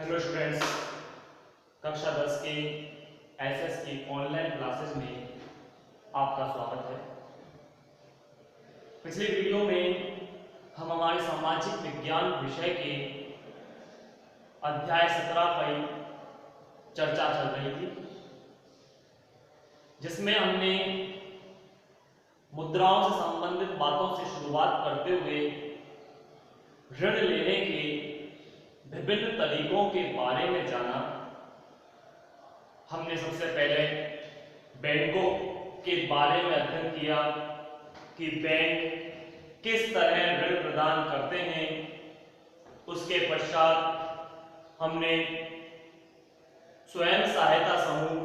Hello students, कक्षा 10 के SS की ऑनलाइन क्लासेस में आपका स्वागत है। पिछले वीडियो में हम हमारे सामाजिक विज्ञान विषय के अध्याय 17 पर चर्चा चल रही थी, जिसमें हमने मुद्राओं से संबंधित बातों से शुरुआत करते हुए ऋण लेने के विभिन्न तरीकों के बारे में जाना। हमने सबसे पहले बैंकों के बारे में अध्ययन किया कि बैंक किस तरह ऋण प्रदान करते हैं। उसके पश्चात हमने स्वयं सहायता समूह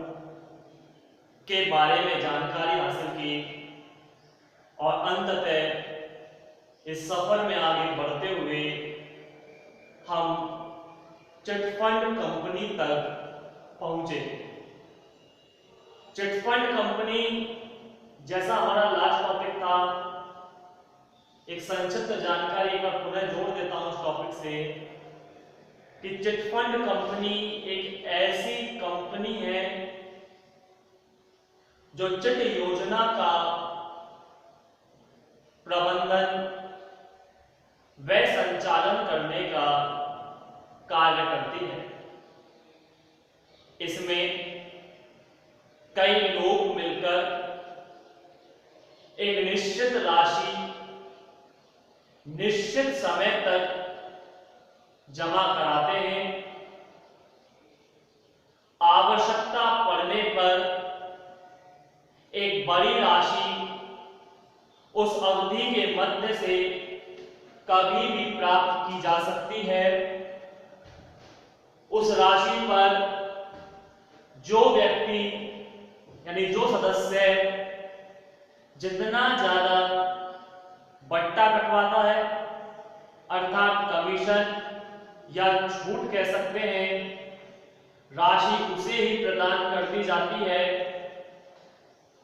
के बारे में जानकारी हासिल की और अंततः इस सफर में आगे बढ़ते हुए हम चिटफंड कंपनी तक पहुंचे। चिटफंड कंपनी जैसा हमारा लास्ट टॉपिक था, एक संक्षिप्त जानकारी एक बार पुनः जोड़ देता हूं उस टॉपिक से कि चिटफंड कंपनी एक ऐसी कंपनी है जो चिट योजना का प्रबंधन व संचालन करने का कार्य करती है। इसमें कई लोग मिलकर एक निश्चित राशि निश्चित समय तक जमा कराते हैं। आवश्यकता पड़ने पर एक बड़ी राशि उस अवधि के मध्य से कभी भी प्राप्त की जा सकती है। उस राशि पर जो व्यक्ति यानी जो सदस्य जितना ज्यादा बट्टा कटवाता है, अर्थात कमीशन या छूट कह सकते हैं, राशि उसे ही प्रदान कर दी जाती है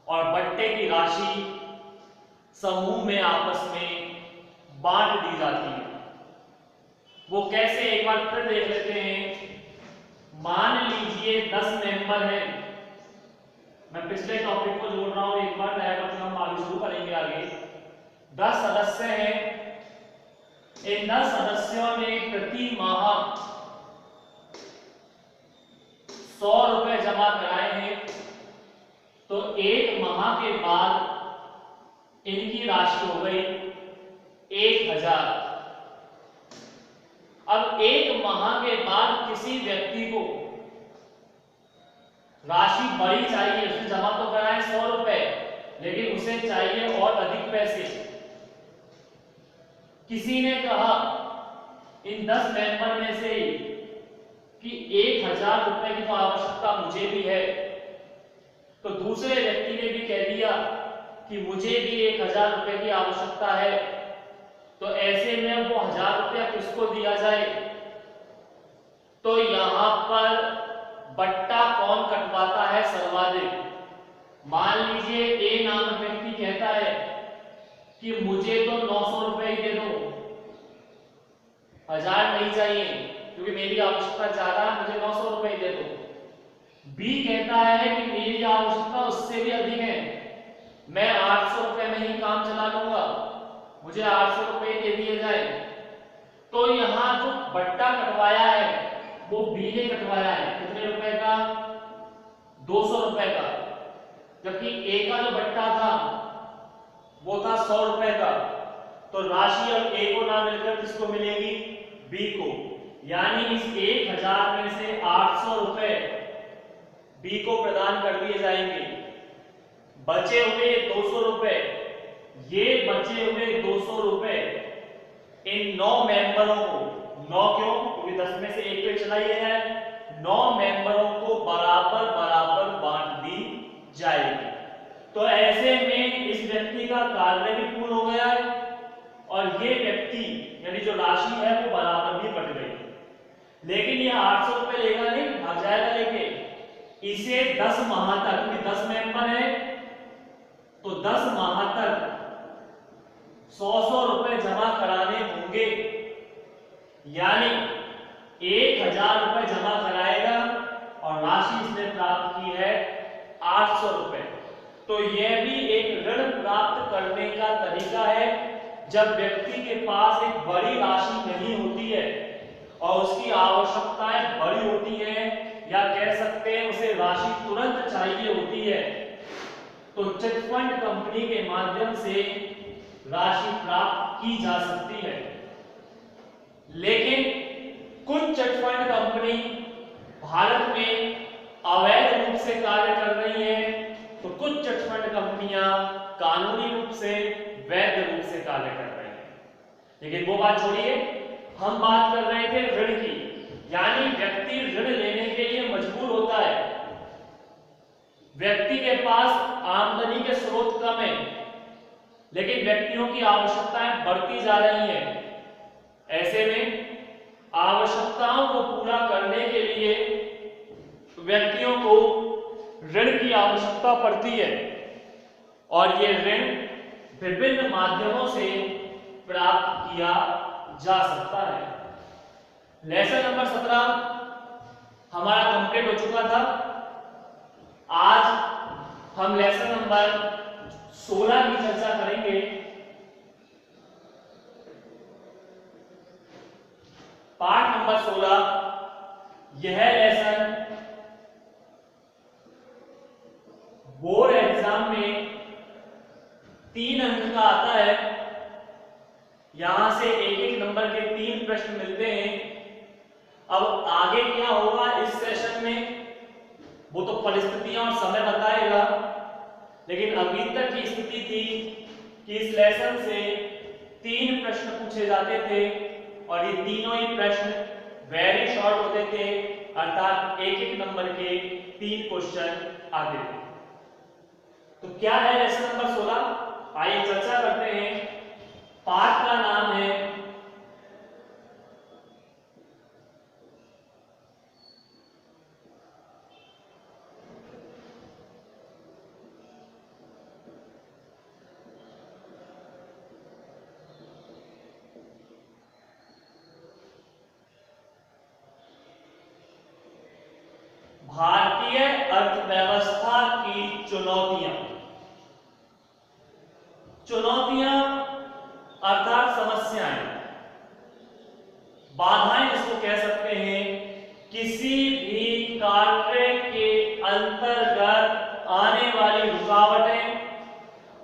और बट्टे की राशि समूह में आपस में बांट दी जाती है। वो कैसे, एक बार फिर देख लेते हैं। मान लीजिए 10 मेंबर हैं। मैं पिछले टॉपिक को जोड़ रहा हूं, एक बार नया टॉपिक हम आगे शुरू करेंगे। आगे 10 सदस्य हैं। इन 10 सदस्यों ने प्रति माह 100 रुपए जमा कराए हैं, तो एक माह के बाद इनकी राशि हो गई 1000। अब एक माह के बाद किसी व्यक्ति को राशि बड़ी चाहिए, उसने जमा तो कराए 100 रुपए, लेकिन उसे चाहिए और अधिक पैसे। किसी ने कहा इन 10 मेंबर में से कि 1000 रुपए की तो आवश्यकता मुझे भी है, तो दूसरे व्यक्ति ने भी कह दिया कि मुझे भी 1000 रुपए की आवश्यकता है। तो ऐसे में वो 1000 रुपया किसको दिया जाए? तो यहां पर बट्टा कौन कटवाता है सर्वाधिक? मान लीजिए ए नामक व्यक्ति कहता है कि मुझे तो 900 रुपए ही दे दो, 1000 नहीं चाहिए क्योंकि मेरी आवश्यकता ज्यादा है, मुझे 900 रुपए दे दो। बी कहता है कि मेरी आवश्यकता उससे भी अधिक है, मैं 800 रुपए में ही काम चला लूंगा, मुझे 800 रुपए दे दिए जाए। तो यहां जो बट्टा कटवाया है वो बी ने कटवाया है। कितने रुपए का? 200 रुपए का। जबकि ए का जो बट्टा था वो था 100 रुपए का। तो राशि अब ए को ना मिलकर किसको मिलेगी? बी को। यानी इस 1000 में से 800 रुपए बी को प्रदान कर दिए जाएंगे। बचे हुए 200 रुपए, ये बचे हुए 200 रुपए इन 9 मेंबरों को, 9 क्यों? क्योंकि 10 में से एक पे चला ही है, 9 मेंबरों को बराबर बराबर बांट दी जाएगी। तो ऐसे में इस व्यक्ति का कार्य भी पूर्ण हो गया है और ये व्यक्ति यानी जो राशि है वो बराबर भी बट गई। लेकिन ये 800 रुपए लेगा नहीं, भाग जाएगा लेके। इसे 10 माह तक, क्योंकि 10 मेंबर है तो 10 माह तक 100 रुपए जमा कराने होंगे। यानी 1000 रुपए जमा कराएगा और राशि इसने प्राप्त की है 800 रुपए। तो यह भी एक ऋण प्राप्त करने का तरीका है जब व्यक्ति के पास एक बड़ी राशि नहीं होती है और उसकी आवश्यकताएं बड़ी होती हैं, या कह सकते हैं उसे राशि तुरंत चाहिए होती है, तो चिटफंड कंपनी के माध्यम से राशि प्राप्त की जा सकती है। लेकिन कुछ चिटफंड कंपनी भारत में अवैध रूप से कार्य कर रही हैं, तो कुछ चिटफंड कंपनियां कानूनी रूप से वैध रूप से कार्य कर रही हैं। लेकिन वो बात छोड़िए, हम बात कर रहे थे ऋण की, यानी व्यक्ति ऋण लेने के लिए मजबूर होता है, व्यक्ति के पास आमदनी के स्रोत कम है, लेकिन व्यक्तियों की आवश्यकताएं बढ़ती जा रही हैं। ऐसे में आवश्यकताओं को पूरा करने के लिए व्यक्तियों को ऋण की आवश्यकता पड़ती है और ये ऋण विभिन्न माध्यमों से प्राप्त किया जा सकता है। लेसन नंबर 17 हमारा कंप्लीट हो चुका था। आज हम लेसन नंबर 16 की चर्चा करेंगे। Part number 16। यह लेसन बोर्ड एग्जाम में 3 अंक का आता है। यहां से एक एक नंबर के 3 प्रश्न मिलते हैं। अब आगे क्या होगा इस सेशन में वो तो परिस्थितियां और समय बताएगा, लेकिन अभी तक की स्थिति थी कि इस लेसन से 3 प्रश्न पूछे जाते थे और ये तीनों ही प्रश्न वेरी शॉर्ट होते थे, अर्थात एक एक नंबर के 3 क्वेश्चन आते थे। तो क्या है लेसन नंबर 16? आइए चर्चा करते हैं। पाठ का नाम है भारतीय अर्थव्यवस्था की चुनौतियां। चुनौतियां अर्थात समस्याएं, बाधाएं इसको कह सकते हैं। किसी भी कार्य के अंतर्गत आने वाली रुकावटें,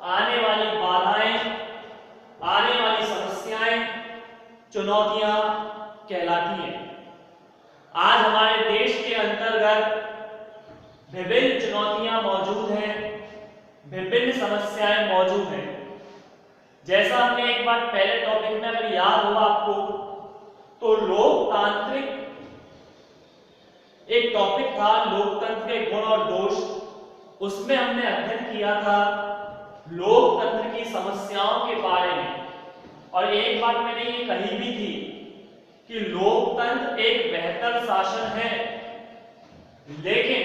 आने वाली बाधाएं, आने वाली समस्याएं चुनौतियां कहलाती हैं। आज हमारे देश के अंतर्गत विभिन्न चुनौतियां मौजूद हैं, विभिन्न समस्याएं मौजूद हैं। जैसा हमने एक बार पहले टॉपिक में अगर याद होगा आपको, तो लोकतांत्रिक एक टॉपिक था, लोकतंत्र के गुण और दोष। उसमें हमने अध्ययन किया था लोकतंत्र की समस्याओं के बारे में, और एक बात मैंने ये कही भी थी कि लोकतंत्र एक बेहतर शासन है, लेकिन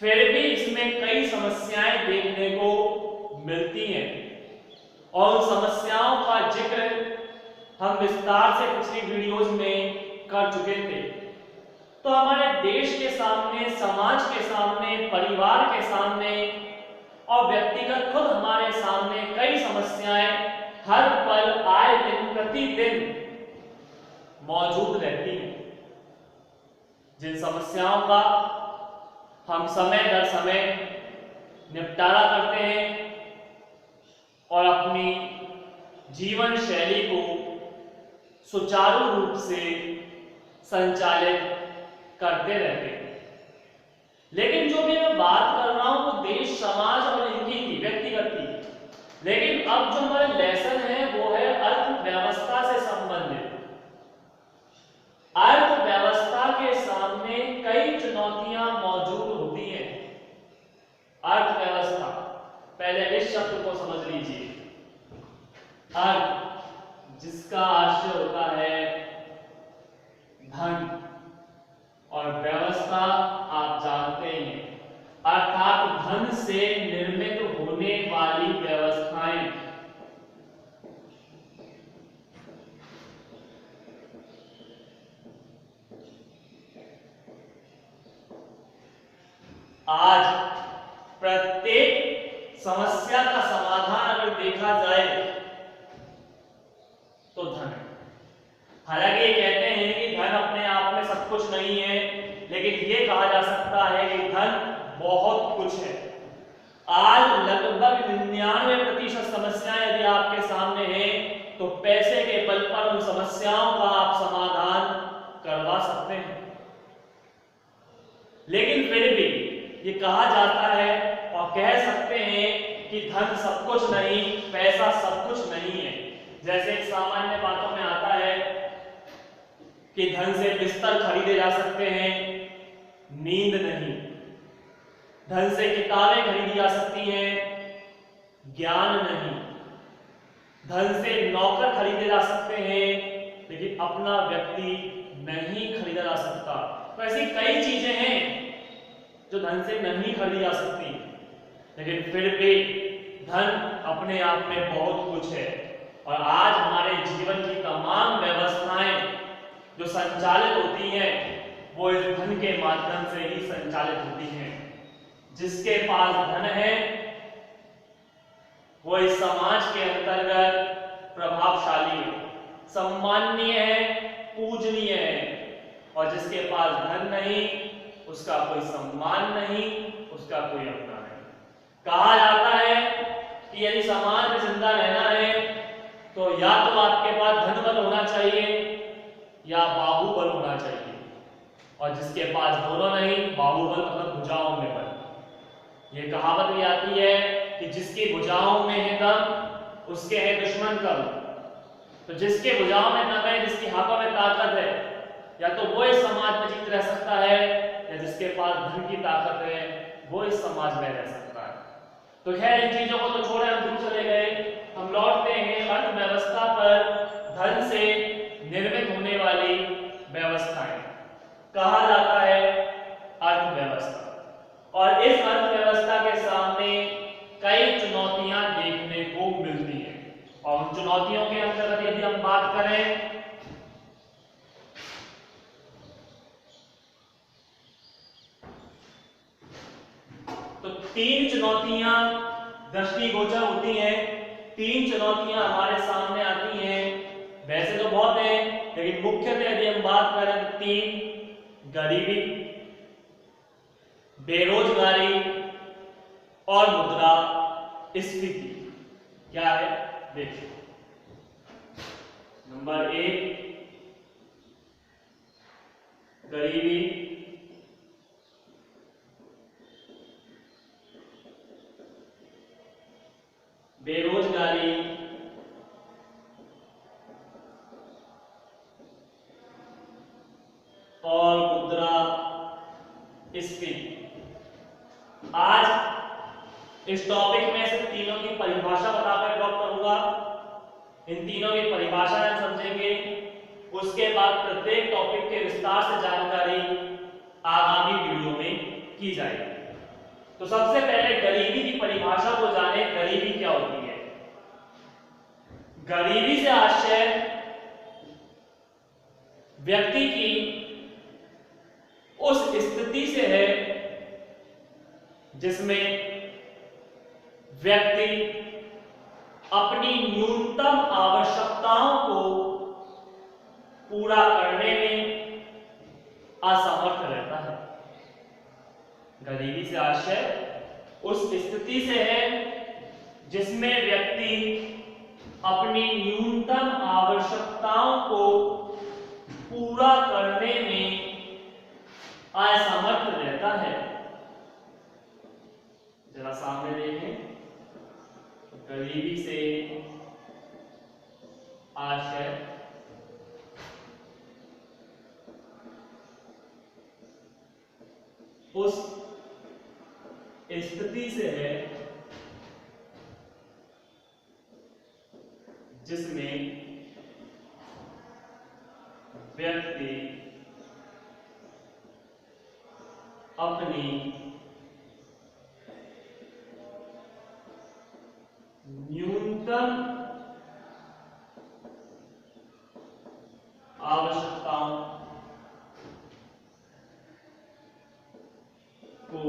फिर भी इसमें कई समस्याएं देखने को मिलती हैं और उन समस्याओं का जिक्र हम विस्तार से पिछली वीडियोज में कर चुके थे। तो हमारे देश के सामने, समाज के सामने, परिवार के सामने और व्यक्तिगत खुद हमारे सामने कई समस्याएं हर पल, आए दिन, प्रतिदिन मौजूद रहती हैं, जिन समस्याओं का हम समय दर समय निपटारा करते हैं और अपनी जीवन शैली को सुचारू रूप से संचालित करते रहते हैं। लेकिन जो भी मैं बात कर रहा हूं वो देश, समाज और इनकी की, व्यक्तिगत की। लेकिन अब जो हमारे लेसन है वो है अर्थव्यवस्था से संबंधित। अर्थव्यवस्था के सामने कई चुनौतियां मौजूद होती हैं। अर्थव्यवस्था, पहले इस शब्द को समझ लीजिए। अर्थ, जिसका आशय होता है धन, और व्यवस्था आप जानते हैं अर्थात धन से निर्मित होने वाली व्यवस्थाएं। आज प्रत्येक समस्या का समाधान अगर देखा जाए तो धन है। हालांकि ये कहते हैं कि धन अपने आप में सब कुछ नहीं है, लेकिन ये कहा जा सकता है कि धन बहुत कुछ है। आज लगभग 99% समस्याएं यदि आपके सामने हैं तो पैसे के बल पर उन समस्याओं का आप समाधान करवा सकते हैं। लेकिन फिर भी ये कहा जाता है और कह सकते हैं कि धन सब कुछ नहीं, पैसा सब कुछ नहीं है। जैसे एक सामान्य बातों में आता है कि धन से बिस्तर खरीदे जा सकते हैं, नींद नहीं। धन से किताबें खरीदी जा सकती हैं, ज्ञान नहीं। धन से नौकर खरीदे जा सकते हैं, लेकिन अपना व्यक्ति नहीं खरीदा जा सकता। तो ऐसी कई चीजें हैं जो धन से नहीं खरीदी जा सकती, लेकिन फिर भी धन अपने आप में बहुत कुछ है। और आज हमारे जीवन की तमाम व्यवस्थाएं जो संचालित होती हैं वो इस धन के माध्यम से ही संचालित होती हैं। जिसके पास धन है वो इस समाज के अंतर्गत प्रभावशाली है, सम्माननीय है, पूजनीय है। और जिसके पास धन नहीं उसका कोई सम्मान नहीं, उसका कोई अपना नहीं। कहा जाता है कि यदि समाज में जिंदा रहना है तो या तो आपके पास धन बल होना चाहिए या बाहुबल होना चाहिए। और जिसके पास दोनों नहीं, बाहुबल मतलब भुजाओं में बल। ये कहावत भी आती है कि जिसकी भुजाओं में है दम उसके है दुश्मन कम। तो जिसके भुजाओं में दम है, जिसकी हाथों में ताकत है, या तो वो इस समाज में जीवित रह सकता है, या जिसके पास धन की ताकत है वो इस समाज में रह सकता है। तो खैर इन चीजों को तो छोड़े, हम दूर चले गए। हम लौटते हैं अर्थव्यवस्था पर। धन से निर्मित होने वाली व्यवस्थाएं कहा जाता है अर्थव्यवस्था। और इस अर्थव्यवस्था के सामने कई चुनौतियां देखने को मिलती हैं। और उन चुनौतियों के अंतर्गत यदि हम बात करें तो 3 चुनौतियां दृष्टिगोचर होती हैं। 3 चुनौतियां हमारे सामने आती हैं। वैसे तो बहुत हैं, लेकिन मुख्यतः यदि हम बात करें तो 3: गरीबी, बेरोजगारी और मुद्रास्फीति। क्या है देखिए। नंबर 1 गरीबी, बेरोजगारी और मुद्रास्फीति। आज इस टॉपिक में से तीनों की परिभाषा बताकर ड्रॉप करूंगा। इन तीनों की परिभाषा हम समझेंगे, उसके बाद प्रत्येक टॉपिक के विस्तार से जानकारी आगामी वीडियो में की जाएगी। तो सबसे पहले गरीबी की परिभाषा को जाने। गरीबी क्या होती है? गरीबी से आशय व्यक्ति की उस स्थिति से है जिसमें व्यक्ति अपनी न्यूनतम आवश्यकताओं को पूरा करने में असमर्थ रहता है। गरीबी से आशय उस स्थिति से है जिसमें व्यक्ति अपनी न्यूनतम आवश्यकताओं को पूरा करने में असमर्थ रहता है। जरा सामने देखें। गरीबी से आशय उस स्थिति से है जिसमें व्यक्ति अपनी न्यूनतम आवश्यकताओं को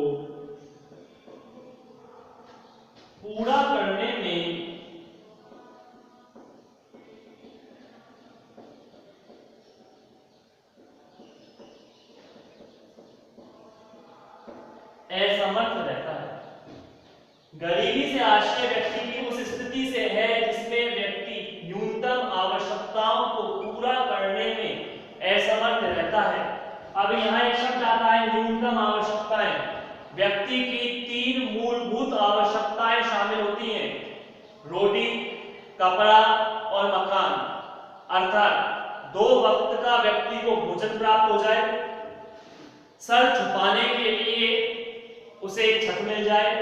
असमर्थ रहता है। गरीबी से आश्रय व्यक्ति की उस स्थिति से है जिसमें व्यक्ति न्यूनतम आवश्यकताओं को पूरा करने में असमर्थ रहता है। अब यहाँ एक शब्द आता है न्यूनतम आवश्यकताएं। व्यक्ति की 3 मूलभूत आवश्यकताएं शामिल होती हैं, रोटी, कपड़ा और मकान। अर्थात 2 वक्त का व्यक्ति को भोजन प्राप्त हो जाए, सर छुपाने के लिए उसे एक छत मिल जाए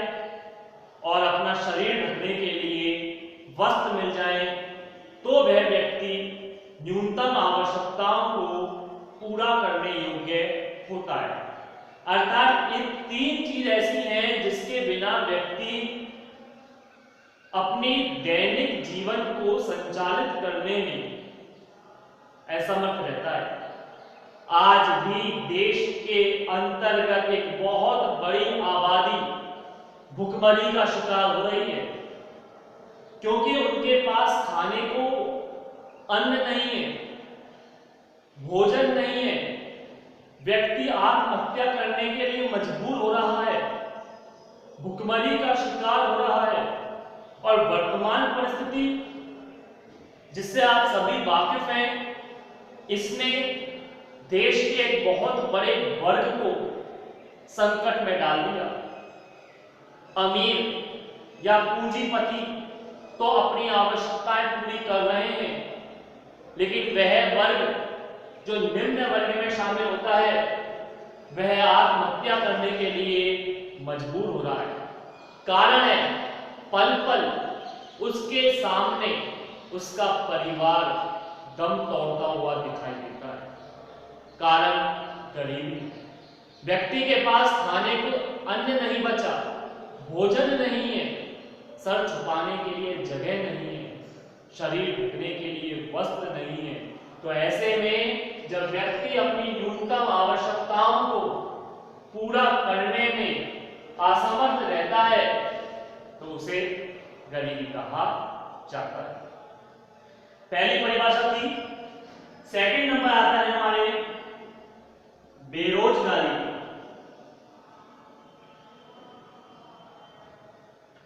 और अपना शरीर ढकने के लिए वस्त्र मिल जाए, तो वह व्यक्ति न्यूनतम आवश्यकताओं को पूरा करने योग्य होता है। अर्थात ये 3 चीज ऐसी हैं जिसके बिना व्यक्ति अपनी दैनिक जीवन को संचालित करने में असमर्थ रहता है। आज भी देश के अंतर्गत एक बहुत बड़ी आबादी भुखमरी का शिकार हो रही है, क्योंकि उनके पास खाने को अन्न नहीं है, भोजन नहीं है। व्यक्ति आत्महत्या करने के लिए मजबूर हो रहा है, भुखमरी का शिकार हो रहा है। और वर्तमान परिस्थिति जिससे आप सभी वाकिफ हैं, इसने देश के एक बहुत बड़े वर्ग को संकट में डाल दिया। अमीर या पूंजीपति तो अपनी आवश्यकताएं पूरी कर रहे हैं, लेकिन वह वर्ग जो निम्न वर्ग में शामिल होता है, वह आत्महत्या करने के लिए मजबूर हो रहा है। कारण है पल पल उसके सामने उसका परिवार दम तोड़ता हुआ दिखाई देता है। कारण गरीबी। व्यक्ति के पास खाने को अन्न नहीं बचा, भोजन नहीं है, सर छुपाने के लिए जगह नहीं है, शरीर ढकने के लिए वस्त्र नहीं है। तो ऐसे में जब व्यक्ति अपनी न्यूनतम आवश्यकताओं को पूरा करने में असमर्थ रहता है, तो उसे गरीबी कहा जाता है। पहली परिभाषा थी। सेकंड नंबर आता है हमारे बेरोजगारी।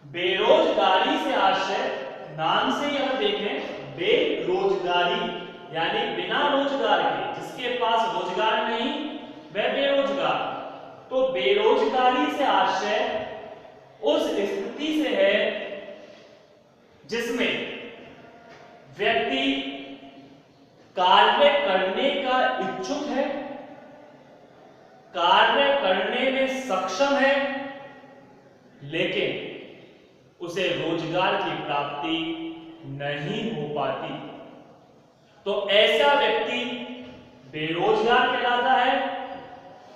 बेरोजगारी से आशय, नाम से ही हम देखें, बेरोजगारी यानी बिना रोजगार के, जिसके पास रोजगार नहीं वह बेरोजगार। तो बेरोजगारी से आशय उस स्थिति से है जिसमें व्यक्ति कार्य करने का इच्छुक है, कार्य करने में सक्षम है, लेकिन उसे रोजगार की प्राप्ति नहीं हो पाती। तो ऐसा व्यक्ति बेरोजगार कहलाता है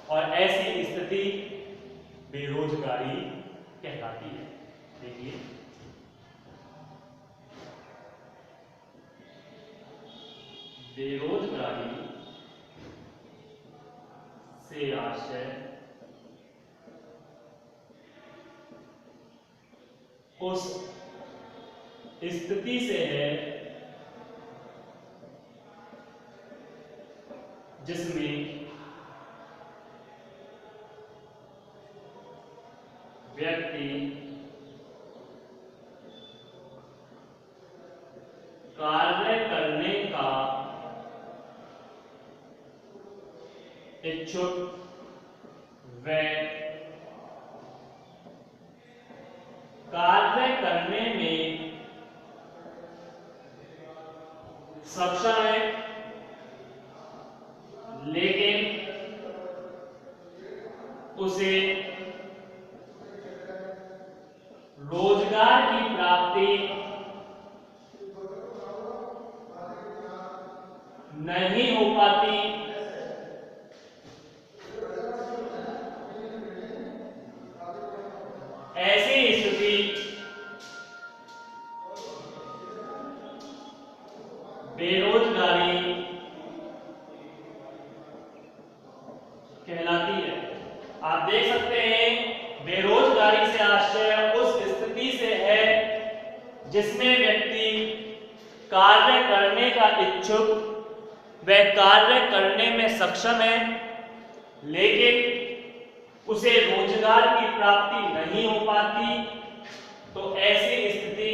और ऐसी स्थिति बेरोजगारी कहलाती है। देखिए, बेरोजगारी से आशय उस स्थिति से है जिसमें व्यक्ति कार्य करने का इच्छुक व कार्य करने में सक्षम है, लेकिन उसे रोजगार की प्राप्ति नहीं हो पाती। ऐसी स्थिति बेरोजगारी कहलाती है। आप देख सकते हैं, बेरोजगारी से आशय उस स्थिति से है जिसमें व्यक्ति कार्य करने का इच्छुक व कार्य करने में सक्षम है, लेकिन उसे रोजगार की प्राप्ति नहीं हो पाती, तो ऐसी स्थिति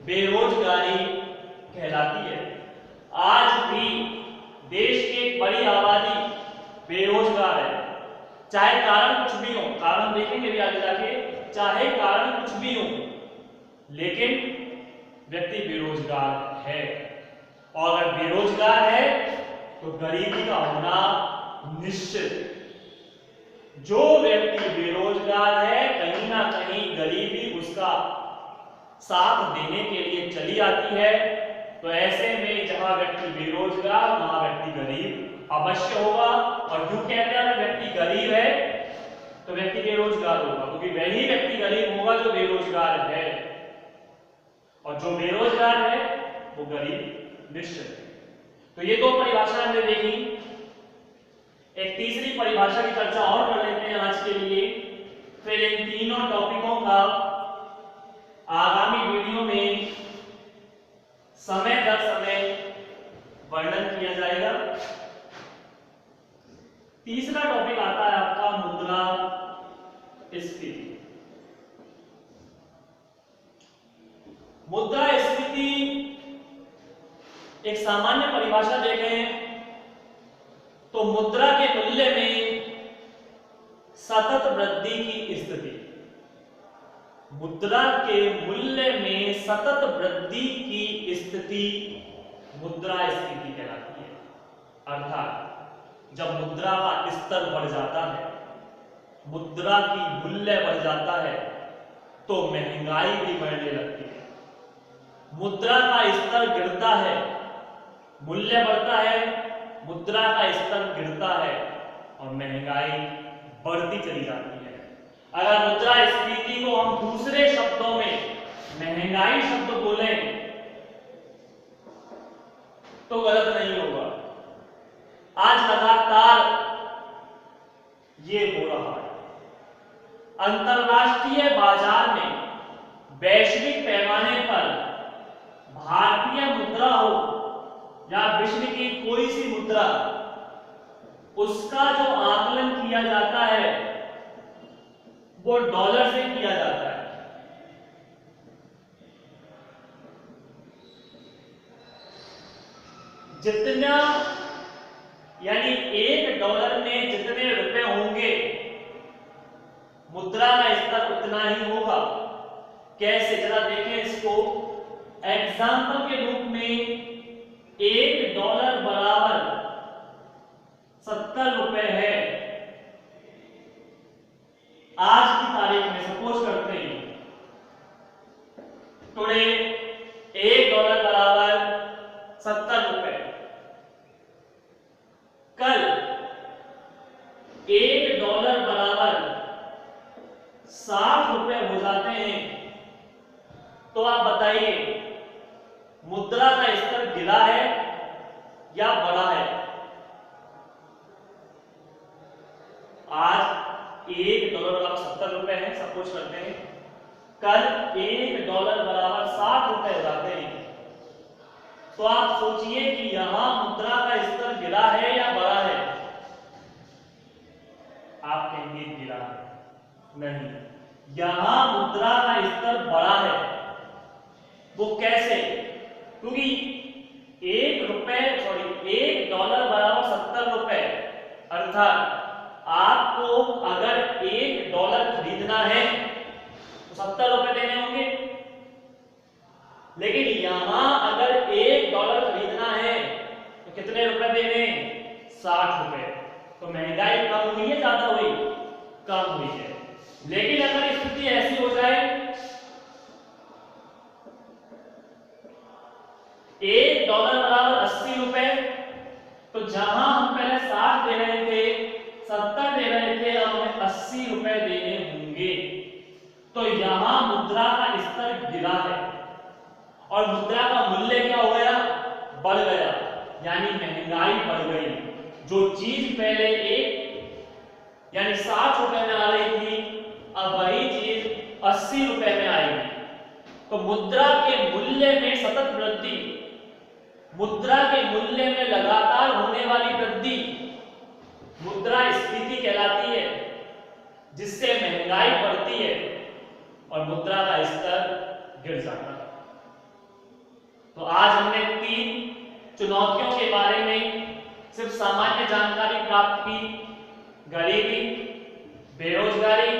बेरोजगारी कहलाती है। आज भी देश की एक बड़ी आबादी बेरोजगार है, चाहे कारण कुछ भी हो, कारण देखेंगे भी आगे जाके, चाहे कारण कुछ भी हो, लेकिन व्यक्ति बेरोजगार है। और अगर बेरोजगार है तो गरीबी का होना निश्चित। जो व्यक्ति बेरोजगार है, कहीं ना कहीं गरीबी उसका साथ देने के लिए चली आती है। तो ऐसे में जहां व्यक्ति बेरोजगार, वहां व्यक्ति गरीब अवश्य होगा। और क्यों कहते हैं अगर व्यक्ति गरीब है तो व्यक्ति बेरोजगार होगा, क्योंकि वही व्यक्ति गरीब होगा जो बेरोजगार है, और जो बेरोजगार है वो गरीब निश्चित। तो ये दो परिभाषा हमने देखी। एक तीसरी परिभाषा की चर्चा और कर लेते हैं आज के लिए, फिर इन तीनों टॉपिकों का आगामी वीडियो में समय दर समय वर्णन किया जाएगा। तीसरा टॉपिक आता है आपका मुद्रास्फीति। मुद्रास्फीति एक सामान्य परिभाषा देखें तो मुद्रा के मूल्य में सतत वृद्धि की स्थिति। मुद्रा के मूल्य में सतत वृद्धि की स्थिति मुद्रास्फीति कहलाती है। अर्थात जब मुद्रा का स्तर बढ़ जाता है, मुद्रा की मूल्य बढ़ जाता है, तो महंगाई भी बढ़ने लगती है। मुद्रा का स्तर गिरता है, मूल्य बढ़ता है, मुद्रा का स्तर गिरता है और महंगाई बढ़ती चली जाती है। अगर मुद्रास्फीति को हम दूसरे शब्दों में महंगाई शब्द बोलें तो गलत नहीं होगा। आज लगातार ये हो रहा है। अंतरराष्ट्रीय बाजार में वैश्विक पैमाने पर भारतीय मुद्रा हो या विश्व की कोई सी मुद्रा, उसका जो आकलन किया जाता है वो डॉलर से किया जाता है। जितना यानी $1 में जितने रुपए होंगे, मुद्रा का स्तर उतना ही होगा। कैसे, जरा देखें इसको। एग्जाम्पल के रूप में $1 बराबर 70 रुपए है आज की तारीख में। सपोज करते हैं टुडे $1 बराबर 70 रुपए। कल $1 बराबर 60 रुपए हो जाते हैं, तो आप बताइए मुद्रा का स्तर गिरा है या बढ़ा है? आज $1 बराबर 70 रुपए है, सपोज करते हैं। कल $1 बराबर 60 रुपए हो जाते हैं, तो आप सोचिए कि यहां मुद्रा का स्तर गिरा है या बढ़ा है? आप कहेंगे गिरा है। नहीं, यहां मुद्रा का स्तर बढ़ा है। वो कैसे? क्योंकि $1 बराबर 70 रुपए, अर्थात आपको अगर $1 खरीदना है तो 70 रुपए देने होंगे। लेकिन यहां अगर $1 खरीदना है तो कितने रुपए देने? 60 रुपए। तो महंगाई कम हुई है, ज्यादा हुई? कम हुई है। लेकिन अगर स्थिति ऐसी हो जाए $1 बराबर 80 रुपए, तो जहां हम पहले 60 दे रहे थे, 70 दे रहे थे, अब हमें 80 रुपए देने होंगे। तो यहां मुद्रा का स्तर गिरा है और मुद्रा का मूल्य क्या हो गया? बढ़ गया, यानी महंगाई बढ़ गई। जो चीज पहले यानी 60 रुपए में आ रही थी, अब वही चीज 80 रुपए में आएगी। तो मुद्रा के मूल्य में सतत वृद्धि, मुद्रा के मूल्य में लगातार होने वाली वृद्धि मुद्रास्फीति कहलाती है। जिससे महंगाई बढ़ती है और मुद्रा का स्तर गिर जाता है। तो आज हमने 3 चुनौतियों के बारे में सिर्फ सामान्य जानकारी प्राप्त की, गरीबी, बेरोजगारी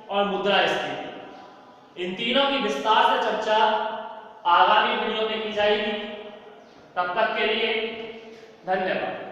और मुद्रास्फीति। इन तीनों की विस्तार से चर्चा आगामी वीडियो में की जाएगी। तब तक के लिए धन्यवाद।